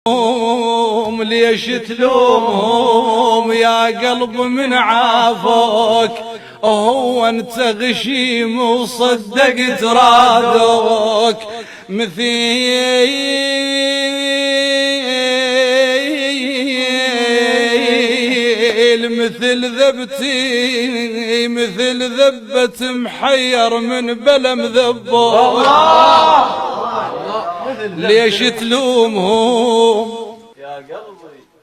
ليش تلوم يا قلب من عافوك؟ هو انت غشيم وصدقت رادوك مثل ذبتي مثل ذبة محير من بلم ذبوك. ليش تلومهم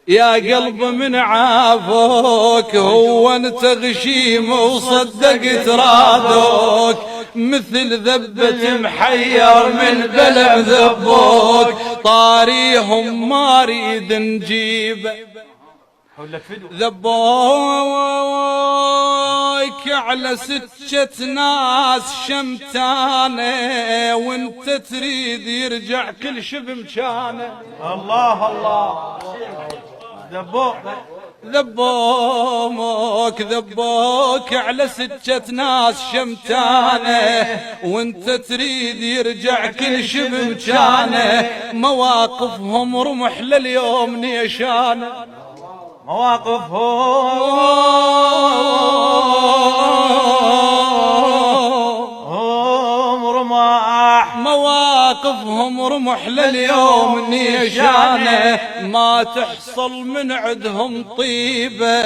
يا قلب من عافوك؟ هو انت غشيم وصدقت رادوك مثل ذبة محير من بلم ذبوك. طاريهم ما اريد نجيبه ذبوك على سكة ناس شمتانه وانت تريد يرجع كل شي بمكانه. الله الله ذبوك على سكة ناس شمتانه وانت تريد يرجع كل شي بمكانه. مواقفهم رمح لليوم نيشانه. مواقفهم رمح لليوم نيشانه. ما تحصل من عدهم طيبة